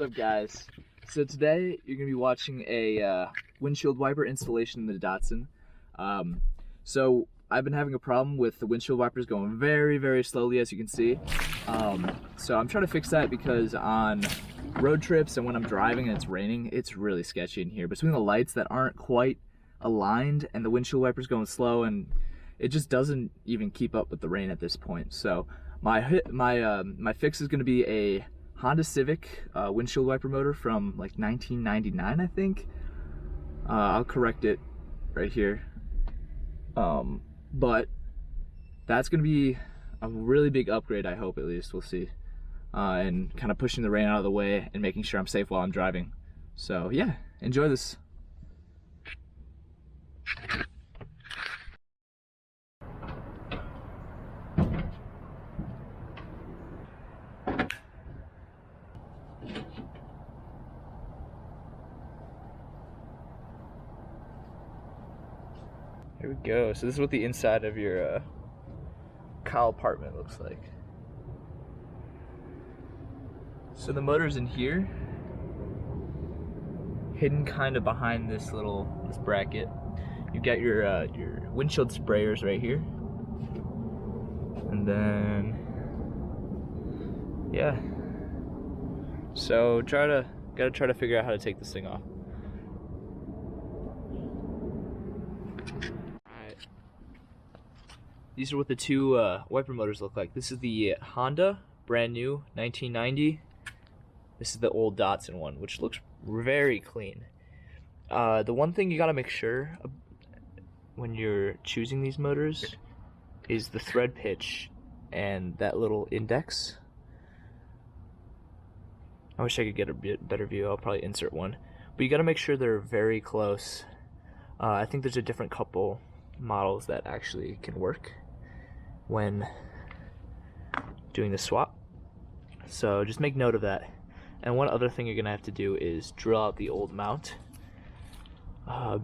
What's up, guys? So today you're gonna be watching a windshield wiper installation in the Datsun. So I've been having a problem with the windshield wipers going very slowly, as you can see. So I'm trying to fix that because on road trips and when I'm driving and it's raining, it's really sketchy in here. Between the lights that aren't quite aligned and the windshield wipers going slow, and it just doesn't even keep up with the rain at this point. So my fix is gonna be a Honda Civic windshield wiper motor from like 1999, I think. I'll correct it right here. But that's gonna be a really big upgrade, I hope, at least. We'll see. And kind of pushing the rain out of the way and making sure I'm safe while I'm driving. So yeah, enjoy this. Here we go. So this is what the inside of your cowl apartment looks like. So the motor's in here, hidden kind of behind this bracket. You've got your windshield sprayers right here, and then yeah. So gotta try to figure out how to take this thing off. These are what the two wiper motors look like. This is the Honda, brand new, 1990. This is the old Datsun one, which looks very clean. The one thing you gotta make sure when you're choosing these motors is the thread pitch and that little index. I wish I could get a bit better view. I'll probably insert one. But you gotta make sure they're very close. I think there's a different couple models that actually can work when doing the swap, so just make note of that. And one other thing you're gonna have to do is drill out the old mount,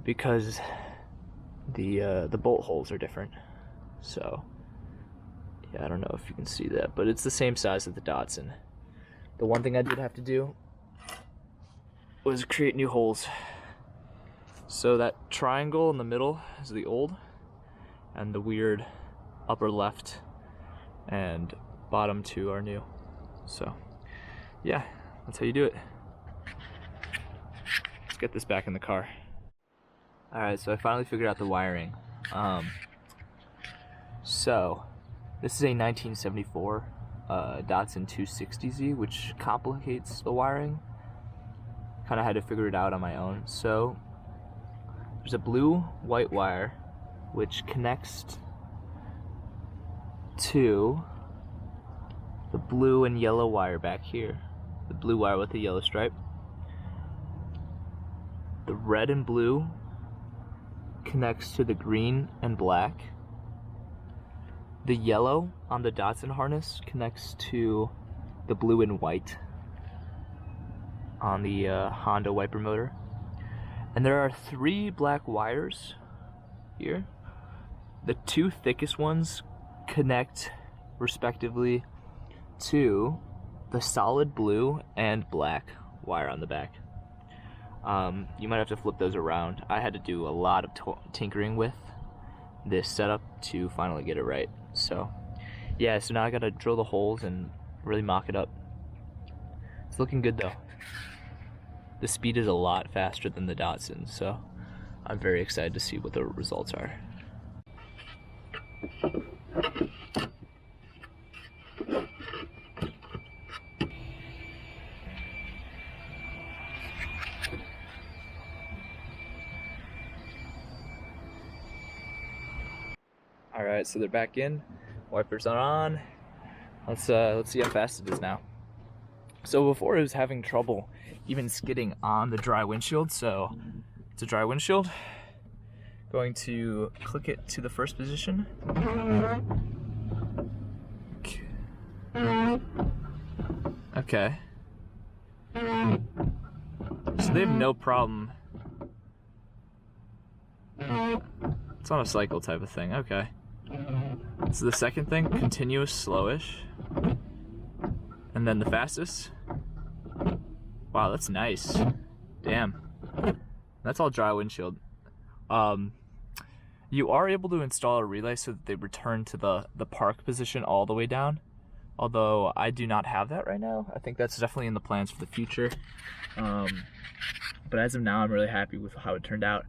because the bolt holes are different. So yeah, I don't know if you can see that, but it's the same size as the Datsun. The one thing I did have to do was create new holes. So that triangle in the middle is the old, and the weird upper left and bottom two are new. So yeah, that's how you do it. Let's get this back in the car. Alright, so I finally figured out the wiring. So this is a 1974 Datsun 260Z, which complicates the wiring. Kind of had to figure it out on my own. So there's a blue-white wire which connects to the blue and yellow wire back here. The blue wire with the yellow stripe. The red and blue connects to the green and black. The yellow on the Datsun harness connects to the blue and white on the Honda wiper motor. And there are 3 black wires here. The 2 thickest ones connect respectively to the solid blue and black wire on the back. You might have to flip those around. I had to do a lot of tinkering with this setup to finally get it right. So yeah, so now I gotta drill the holes and really mock it up. It's looking good though. The speed is a lot faster than the Datsun, so I'm very excited to see what the results are. Alright, so they're back in. Wipers are on. Let's see how fast it is now. So before it was having trouble even skidding on the dry windshield, so it's a dry windshield. Going to click it to the first position. Okay. So they have no problem. It's on a cycle type of thing, okay. So the second thing, continuous slowish. And then the fastest. Wow, that's nice. Damn. That's all dry windshield. You are able to install a relay so that they return to the park position all the way down. Although I do not have that right now. I think that's definitely in the plans for the future. But as of now, I'm really happy with how it turned out.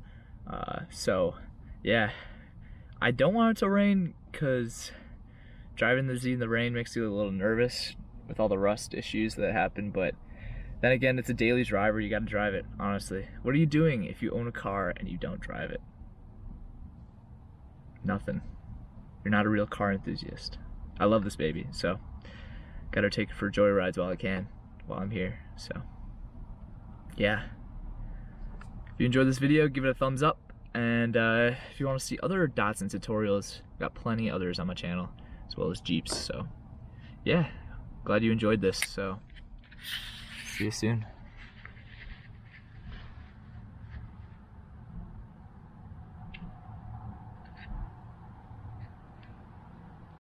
So yeah, I don't want it to rain because driving the Z in the rain makes you a little nervous with all the rust issues that happen. But then again, it's a daily driver. You got to drive it, honestly. What are you doing if you own a car and you don't drive it? Nothing. You're not a real car enthusiast. I love this baby, so gotta take it for joyrides while I can, while I'm here. So yeah, if you enjoyed this video, give it a thumbs up, and if you want to see other Datsun tutorials, I've got plenty others on my channel, as well as Jeeps. So yeah, glad you enjoyed this. So see you soon.